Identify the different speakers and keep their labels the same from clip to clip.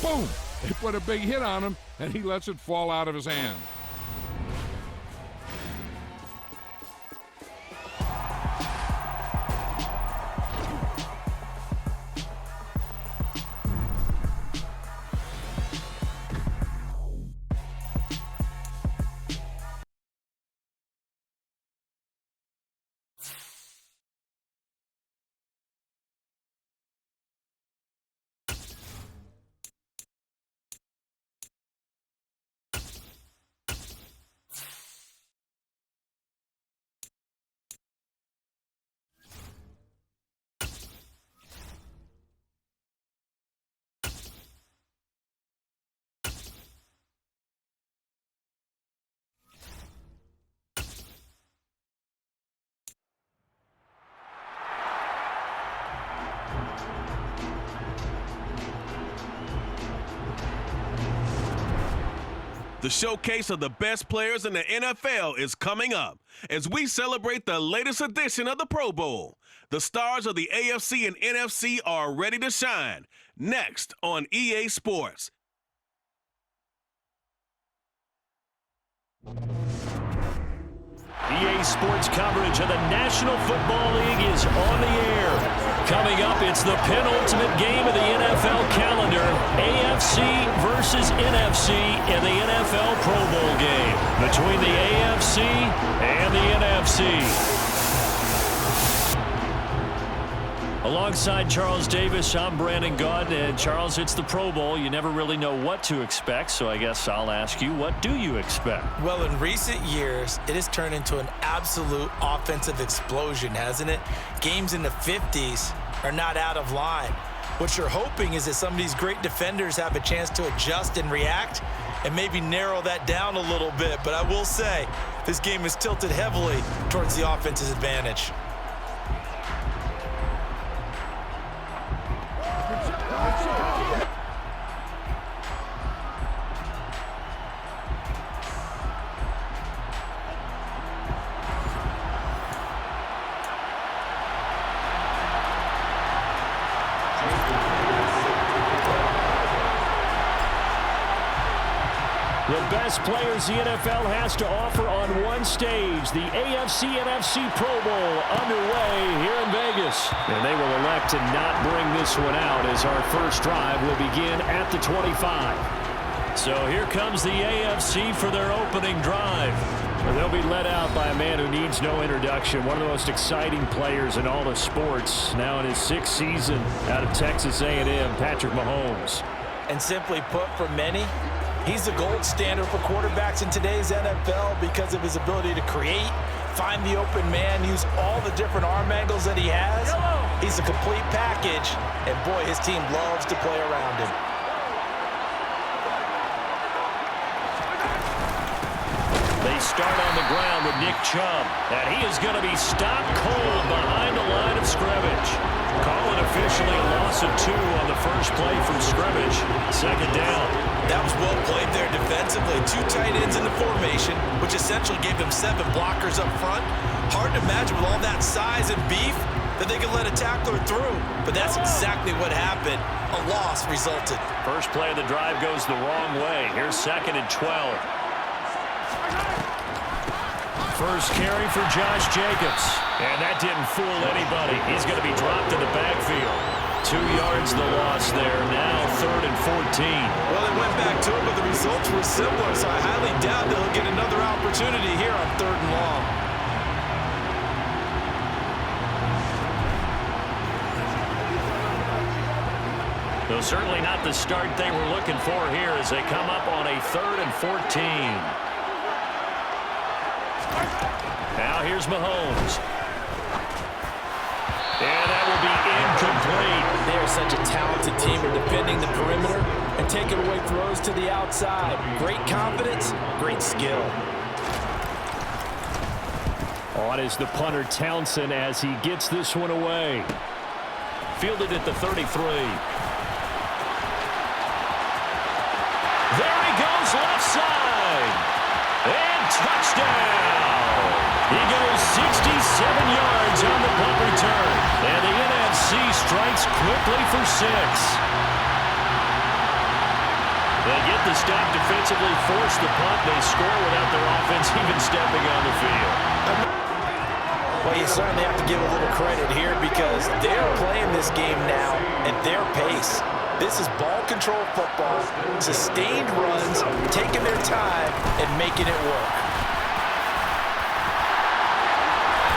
Speaker 1: boom! They put a big hit on him, and he lets it fall out of his hand.
Speaker 2: The showcase of the best players in the NFL is coming up as we celebrate the latest edition of the Pro Bowl. The stars of the AFC and NFC are ready to shine. Next on EA Sports.
Speaker 3: EA Sports coverage of the National Football League is on the air. Coming up, it's the penultimate game of the NFL calendar, AFC versus NFC in the NFL Pro Bowl game between the AFC and the NFC. Alongside Charles Davis, I'm Brandon Gaud. And Charles, it's the Pro Bowl. You never really know what to expect, so I guess I'll ask you, what do you expect?
Speaker 4: Well, in recent years, it has turned into an absolute offensive explosion, hasn't it? Games in the 50s are not out of line. What you're hoping is that some of these great defenders have a chance to adjust and react and maybe narrow that down a little bit. But I will say, this game is tilted heavily towards the offense's advantage.
Speaker 3: The best players the NFL has to offer on one stage. The AFC-NFC Pro Bowl underway here in Vegas. And they will elect to not bring this one out as our first drive will begin at the 25. So here comes the AFC for their opening drive. They'll be led out by a man who needs no introduction. One of the most exciting players in all of sports. Now in his 6th season out of Texas A&M, Patrick Mahomes.
Speaker 4: And simply put, for many, he's the gold standard for quarterbacks in today's NFL because of his ability to create, find the open man, use all the different arm angles that he has. He's a complete package, and boy, his team loves to play around him.
Speaker 3: They start on the ground with Nick Chubb, and he is going to be stopped cold behind the line of scrimmage. Calling officially a loss of 2 on the first play from scrimmage. Second down.
Speaker 4: That was well played there defensively. 2 tight ends in the formation, which essentially gave them 7 blockers up front. Hard to imagine with all that size and beef that they could let a tackler through. But that's exactly what happened. A loss resulted.
Speaker 3: First play of the drive goes the wrong way. Here's 2nd and 12. First carry for Josh Jacobs. And that didn't fool anybody. He's going to be dropped in the backfield. 2 yards the loss there. Now 3rd and 14.
Speaker 4: Well, they went back to it, but the results were similar, so I highly doubt they'll get another opportunity here on 3rd and long.
Speaker 3: Though certainly not the start they were looking for here as they come up on a 3rd and 14. Now here's Mahomes. And that will be incomplete.
Speaker 4: They are such a talented team in defending the perimeter and taking away throws to the outside. Great confidence, great skill.
Speaker 3: On is the punter Townsend as he gets this one away. Fielded at the 33. There he goes, left side. And touchdown. He goes 67 yards on the punt return. And the NFC strikes quickly for 6. They get the stop defensively, force the punt. They score without their offense even stepping on the field.
Speaker 4: Well, you certainly have to give a little credit here because they're playing this game now at their pace. This is ball control football, sustained runs, taking their time and making it work.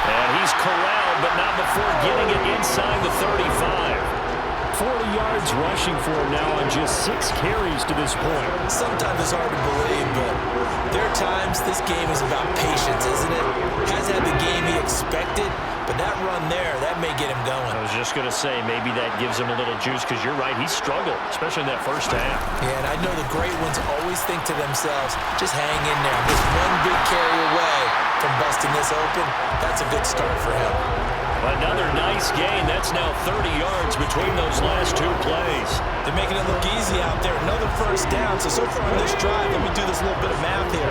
Speaker 3: And he's corralled, but not before getting it inside the 35. 40 yards rushing for him now on just 6 carries to this point.
Speaker 4: Sometimes it's hard to believe, but there are times this game is about patience, isn't it? Has had the game he expected, but that run there, that may get him going.
Speaker 3: I was just going to say, maybe that gives him a little juice because you're right, he struggled, especially in that first half.
Speaker 4: Yeah, and I know the great ones always think to themselves, just hang in there. Just one big carry away from busting this open. That's a good start for him.
Speaker 3: Another nice gain. That's now 30 yards between those last 2 plays.
Speaker 4: They're making it look easy out there. Another first down. So far on this drive, let me do this little bit of math here.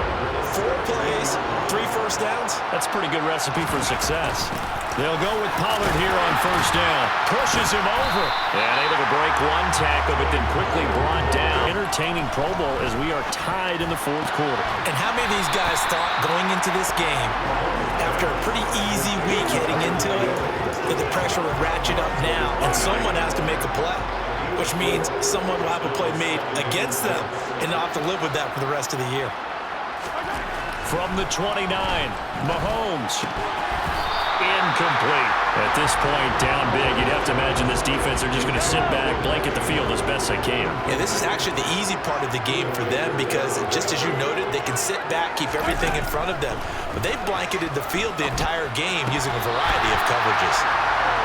Speaker 4: 4 plays, 3 first downs.
Speaker 3: That's a pretty good recipe for success. They'll go with Pollard here on first down. Pushes him over. And able to break 1 tackle, but then quickly brought down. Entertaining Pro Bowl as we are tied in the 4th quarter.
Speaker 4: And how many of these guys thought going into this game, after a pretty easy week heading into it, that the pressure would ratchet up now and someone has to make a play, which means someone will have a play made against them and not have to live with that for the rest of the year.
Speaker 3: From the 29, Mahomes. Incomplete. At this point, down big. You'd have to imagine this defense are just going to sit back, blanket the field as best they can.
Speaker 4: Yeah, this is actually the easy part of the game for them because, just as you noted, they can sit back, keep everything in front of them. But they've blanketed the field the entire game using a variety of coverages.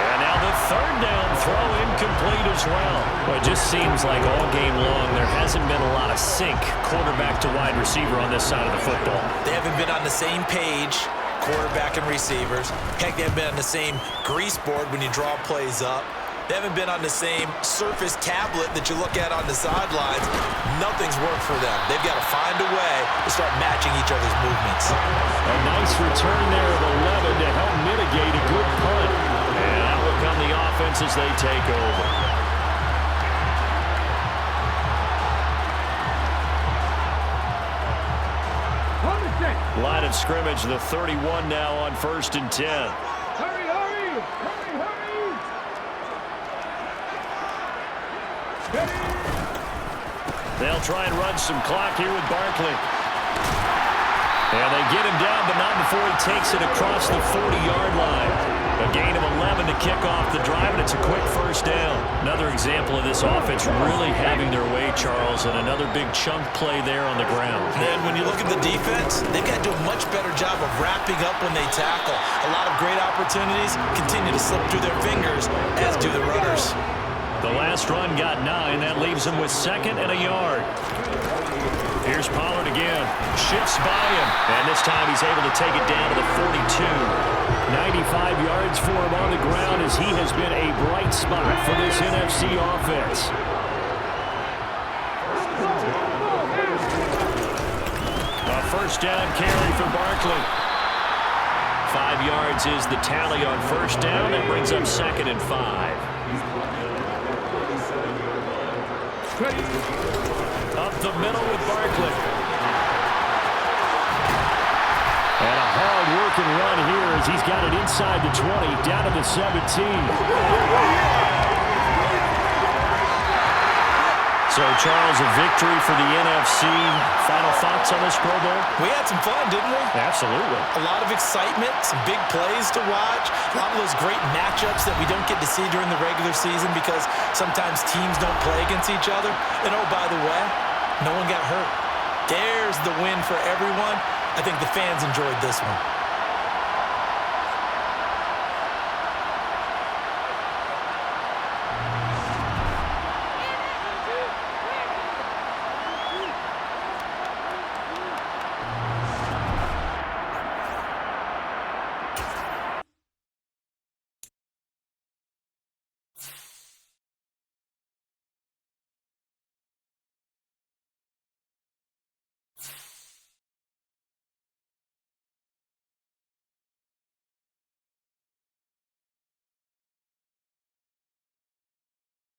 Speaker 3: And now the 3rd down throw incomplete as well. Well, it just seems like all game long there hasn't been a lot of sync quarterback to wide receiver on this side of the football.
Speaker 4: They haven't been on the same page, quarterback and receivers. Heck, they haven't been on the same grease board when you draw plays up. They haven't been on the same Surface tablet that you look at on the sidelines. Nothing's worked for them. They've got to find a way to start matching each other's movements.
Speaker 3: A nice return there of 11 to help mitigate a good punt. And out will come the offense as they take over. Line of scrimmage, the 31 now on 1st and 10.
Speaker 1: Hurry, hurry! Hurry, hurry!
Speaker 3: They'll try and run some clock here with Barkley. And they get him down, but not before he takes it across the 40-yard line. A gain of 11 to kick off the drive, and it's a quick first down. Another example of this offense really having their way, Charles, and another big chunk play there on the ground.
Speaker 4: And when you look at the defense, they've got to do a much better job of wrapping up when they tackle. A lot of great opportunities continue to slip through their fingers, as do the runners.
Speaker 3: The last run got 9. That leaves him with 2nd and a yard. Here's Pollard again. Shifts by him. And this time he's able to take it down to the 42. 95 yards for him on the ground as he has been a bright spot for this NFC offense. A first down carry for Barkley. 5 yards is the tally on first down. That brings up 2nd and 5. Up the middle with Barkley. And a hard-working run here as he's got it inside the 20, down to the 17. So, Charles, a victory for the NFC. Final thoughts on this Pro Bowl?
Speaker 4: We had some fun, didn't we?
Speaker 3: Absolutely.
Speaker 4: A lot of excitement, some big plays to watch, a lot of those great matchups that we don't get to see during the regular season because sometimes teams don't play against each other. And, oh, by the way, no one got hurt. There's the win for everyone. I think the fans enjoyed this one.